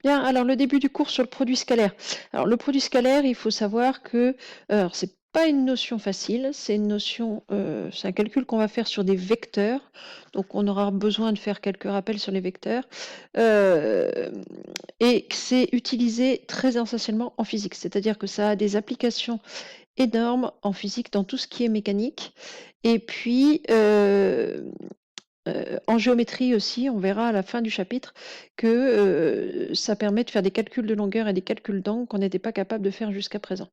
Bien, alors le début du cours sur le produit scalaire. Alors le produit scalaire, il faut savoir que c'est pas une notion facile, c'est une notion, c'est un calcul qu'on va faire sur des vecteurs. Donc on aura besoin de faire quelques rappels sur les vecteurs. Et que c'est utilisé très essentiellement en physique, c'est-à-dire que ça a des applications énormes en physique dans tout ce qui est mécanique. Et puis, en géométrie aussi, on verra à la fin du chapitre que, ça permet de faire des calculs de longueur et des calculs d'angle qu'on n'était pas capable de faire jusqu'à présent.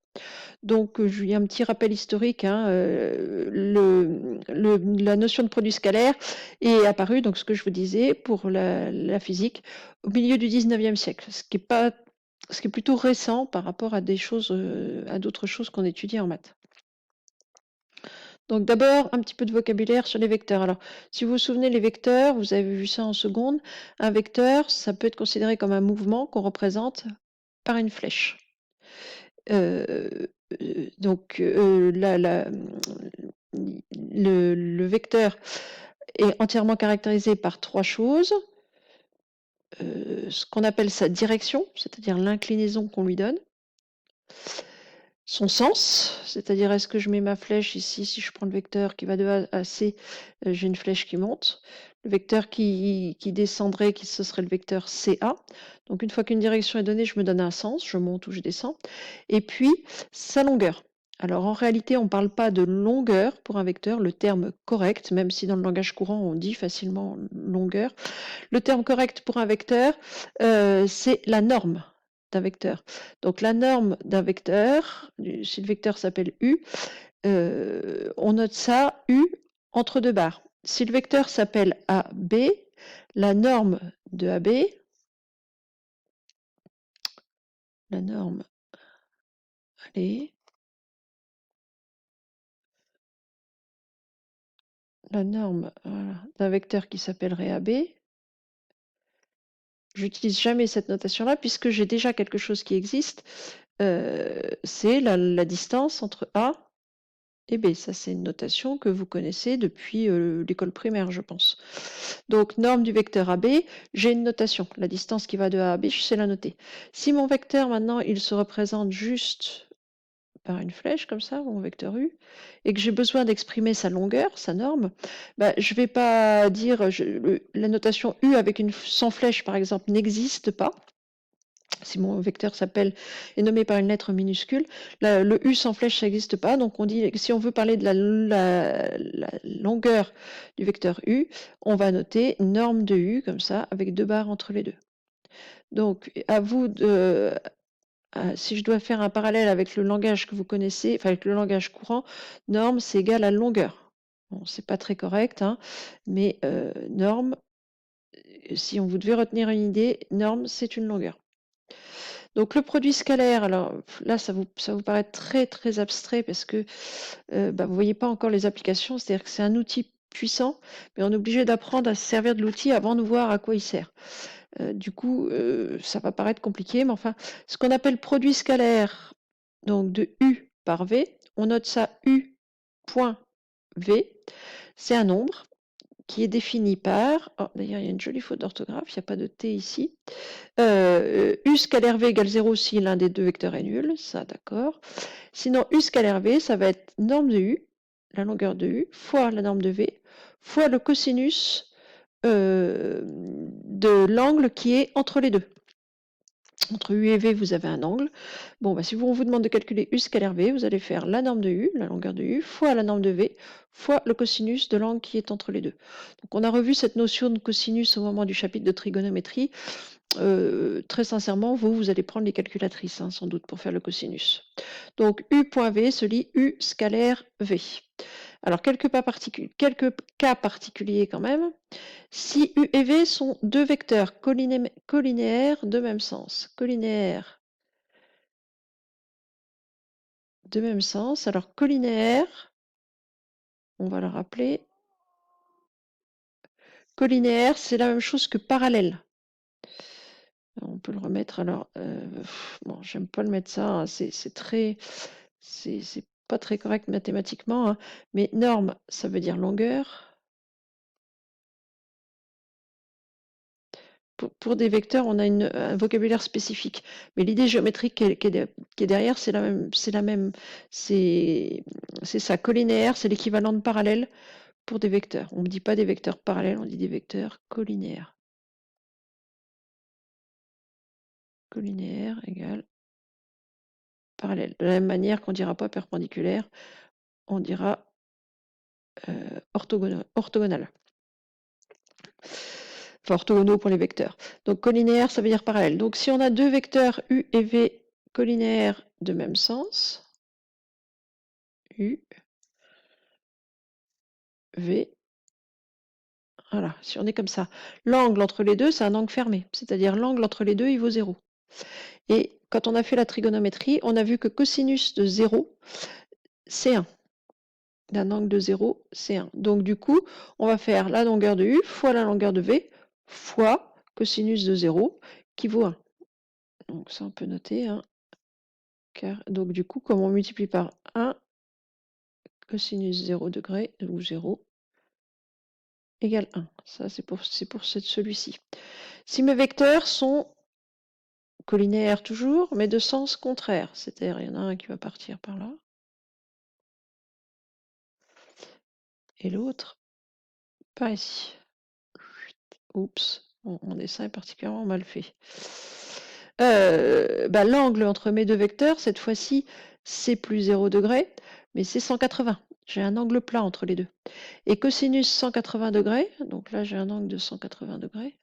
Donc, je il y a un petit rappel historique, hein, la notion de produit scalaire est apparue, donc ce que je vous disais, pour la physique, au milieu du 19e siècle, ce qui est plutôt récent par rapport à des choses, à d'autres choses qu'on étudie en maths. Donc d'abord, un petit peu de vocabulaire sur les vecteurs. Alors, si vous vous souvenez, les vecteurs, vous avez vu ça en seconde, un vecteur, ça peut être considéré comme un mouvement qu'on représente par une flèche. Donc, le vecteur est entièrement caractérisé par trois choses. Ce qu'on appelle sa direction, c'est-à-dire l'inclinaison qu'on lui donne. Son sens, c'est-à-dire est-ce que je mets ma flèche ici, si je prends le vecteur qui va de A à C, j'ai une flèche qui monte. Le vecteur qui descendrait, ce serait le vecteur CA. Donc une fois qu'une direction est donnée, je me donne un sens, je monte ou je descends. Et puis sa longueur. Alors en réalité, on ne parle pas de longueur pour un vecteur, le terme correct, même si dans le langage courant on dit facilement longueur. Le terme correct pour un vecteur, c'est la norme d'un vecteur. Donc la norme d'un vecteur, si le vecteur s'appelle U, on note ça U entre deux barres. Si le vecteur s'appelle AB, la norme de AB, la norme, allez, la norme voilà, d'un vecteur qui s'appellerait AB, j'utilise jamais cette notation-là puisque j'ai déjà quelque chose qui existe, c'est la distance entre A et B. Ça, c'est une notation que vous connaissez depuis l'école primaire, je pense. Donc, norme du vecteur AB, j'ai une notation. La distance qui va de A à B, je sais la noter. Si mon vecteur, maintenant, il se représente juste par une flèche, comme ça, mon vecteur U, et que j'ai besoin d'exprimer sa longueur, sa norme, bah, je ne vais pas dire, la notation U avec sans flèche, par exemple, n'existe pas. Si mon vecteur est nommé par une lettre minuscule, le U sans flèche, ça n'existe pas. Donc on dit que si on veut parler de la longueur du vecteur U, on va noter norme de U, comme ça, avec deux barres entre les deux. Donc à vous de... si je dois faire un parallèle avec le langage que vous connaissez, enfin avec le langage courant, norme, c'est égal à longueur. Bon, c'est pas très correct, hein, mais norme, si on vous devez retenir une idée, norme, c'est une longueur. Donc le produit scalaire, alors là, ça vous paraît très très abstrait parce que vous ne voyez pas encore les applications, c'est-à-dire que c'est un outil puissant, mais on est obligé d'apprendre à se servir de l'outil avant de voir à quoi il sert. Du coup, ça va paraître compliqué, mais enfin, ce qu'on appelle produit scalaire, donc de U par V, on note ça U point V, c'est un nombre qui est défini par, oh, d'ailleurs il y a une jolie faute d'orthographe, il n'y a pas de T ici, U scalaire V égale 0 si l'un des deux vecteurs est nul, ça d'accord. Sinon, U scalaire V, ça va être norme de U, la longueur de U, fois la norme de V, fois le cosinus de l'angle qui est entre les deux. Entre U et V, vous avez un angle. Bon, bah, si on vous demande de calculer U scalaire V, vous allez faire la norme de U, la longueur de U, fois la norme de V, fois le cosinus de l'angle qui est entre les deux. Donc on a revu cette notion de cosinus au moment du chapitre de trigonométrie. Très sincèrement, vous allez prendre les calculatrices, hein, sans doute, pour faire le cosinus. Donc U.V se lit U scalaire V. Alors, quelques cas particuliers quand même. Si U et V sont deux vecteurs collinéaires de même sens. Collinéaires de même sens. Alors, collinéaire, on va le rappeler. Collinéaire, c'est la même chose que parallèle. On peut le remettre. Alors, bon, j'aime pas le mettre ça. Hein, c'est pas très correct mathématiquement. Hein, mais norme, ça veut dire longueur. Pour des vecteurs, on a un vocabulaire spécifique. Mais l'idée géométrique qui est derrière, c'est la même. C'est ça, collinéaire, c'est l'équivalent de parallèle pour des vecteurs. On ne dit pas des vecteurs parallèles, on dit des vecteurs collinéaires. Collinéaire égale parallèle. De la même manière qu'on ne dira pas perpendiculaire, on dira orthogonal. Enfin, orthogonaux pour les vecteurs. Donc collinéaire, ça veut dire parallèle. Donc si on a deux vecteurs U et V collinéaires de même sens, U, V, voilà, si on est comme ça. L'angle entre les deux, c'est un angle fermé. C'est-à-dire l'angle entre les deux, il vaut 0. Et quand on a fait la trigonométrie, on a vu que cosinus de 0, c'est 1. D'un angle de 0, c'est 1. Donc du coup, on va faire la longueur de U fois la longueur de V fois cosinus de 0 qui vaut 1. Donc ça, on peut noter. Hein, donc du coup, comme on multiplie par 1, cosinus 0 degré, ou 0, égale 1. Ça, c'est pour celui-ci. Si mes vecteurs sont collinéaires toujours, mais de sens contraire, c'est-à-dire il y en a un qui va partir par là, et l'autre par ici. Oups, mon dessin est particulièrement mal fait. L'angle entre mes deux vecteurs, cette fois-ci, c'est plus 0 degré, mais c'est 180. J'ai un angle plat entre les deux. Et cosinus 180 degrés, donc là j'ai un angle de 180 degrés.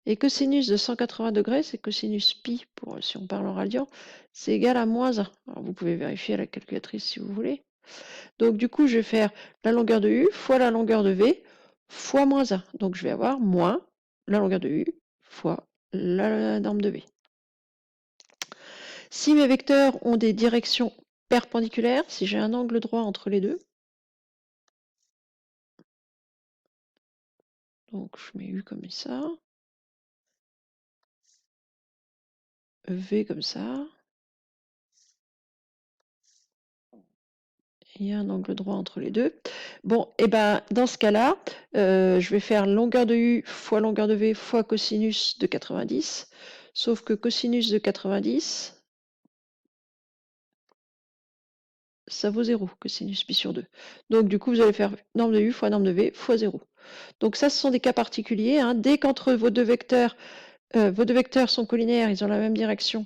Et cosinus de 180 degrés, c'est cosinus pi, si on parle en radian, c'est égal à moins 1. Alors vous pouvez vérifier à la calculatrice si vous voulez. Donc du coup, je vais faire la longueur de U fois la longueur de V fois moins 1. Donc je vais avoir moins la longueur de U fois la norme de V. Si mes vecteurs ont des directions perpendiculaires, si j'ai un angle droit entre les deux, donc je mets U comme ça, V comme ça, il y a un angle droit entre les deux. Bon, et ben dans ce cas-là, je vais faire longueur de U fois longueur de V fois cosinus de 90, sauf que cosinus de 90, ça vaut 0, cosinus pi sur 2. Donc du coup, vous allez faire norme de U fois norme de V fois 0. Donc ça, ce sont des cas particuliers. Hein. Dès qu'entre vos deux vecteurs sont collinaires, ils ont la même direction,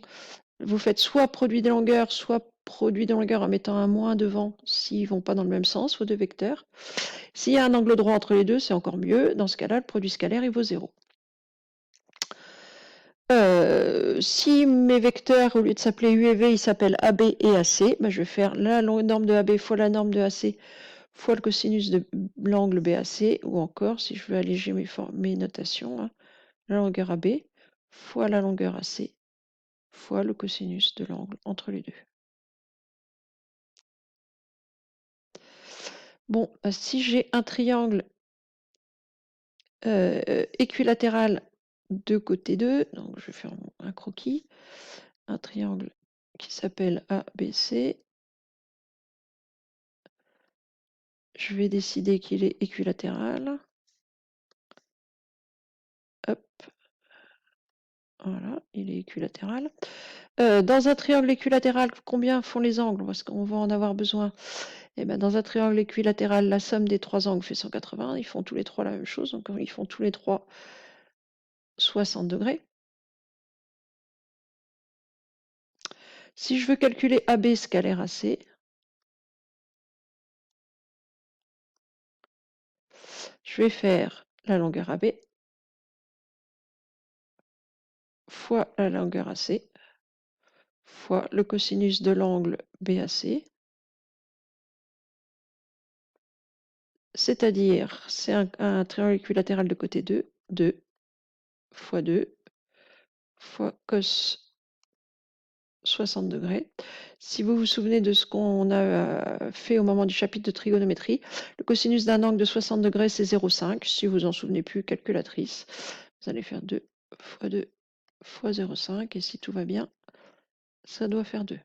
vous faites soit produit des longueurs, soit produit de longueurs en mettant un moins devant s'ils ne vont pas dans le même sens, vos deux vecteurs. S'il y a un angle droit entre les deux, c'est encore mieux. Dans ce cas-là, le produit scalaire, il vaut 0. Si mes vecteurs, au lieu de s'appeler U et V, ils s'appellent AB et AC, je vais faire la norme de AB fois la norme de AC fois le cosinus de l'angle BAC, ou encore, si je veux alléger mes notations, hein, la longueur AB fois la longueur AC fois le cosinus de l'angle entre les deux. Bon, si j'ai un triangle équilatéral 2 côté 2, donc je vais faire un croquis, un triangle qui s'appelle ABC, je vais décider qu'il est équilatéral. Hop, voilà, il est équilatéral. Dans un triangle équilatéral, combien font les angles? Parce qu'on va en avoir besoin. Et ben, dans un triangle équilatéral, la somme des trois angles fait 180. Ils font tous les trois la même chose. Donc, ils font tous les trois 60 degrés. Si je veux calculer AB scalaire AC, je vais faire la longueur AB fois la longueur AC fois le cosinus de l'angle BAC. C'est-à-dire, c'est un triangle équilatéral de côté 2, 2 fois 2 fois cos 60 degrés. Si vous vous souvenez de ce qu'on a fait au moment du chapitre de trigonométrie, le cosinus d'un angle de 60 degrés, c'est 0,5. Si vous en souvenez plus, calculatrice, vous allez faire 2 fois 2 fois 0,5. Et si tout va bien, ça doit faire 2.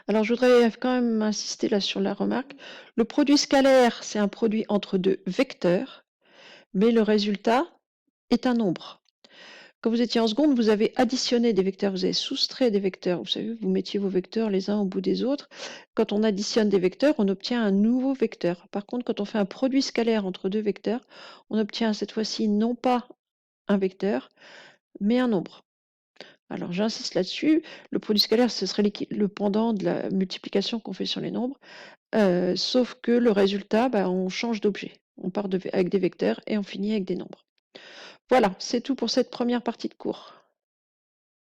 Alors, je voudrais quand même insister là sur la remarque. Le produit scalaire, c'est un produit entre deux vecteurs, mais le résultat est un nombre. Quand vous étiez en seconde, vous avez additionné des vecteurs, vous avez soustrait des vecteurs. Vous savez, vous mettiez vos vecteurs les uns au bout des autres. Quand on additionne des vecteurs, on obtient un nouveau vecteur. Par contre, quand on fait un produit scalaire entre deux vecteurs, on obtient cette fois-ci non pas un vecteur, mais un nombre. Alors j'insiste là-dessus, le produit scalaire, ce serait le pendant de la multiplication qu'on fait sur les nombres, sauf que le résultat, bah, on change d'objet. On part avec des vecteurs et on finit avec des nombres. Voilà, c'est tout pour cette première partie de cours.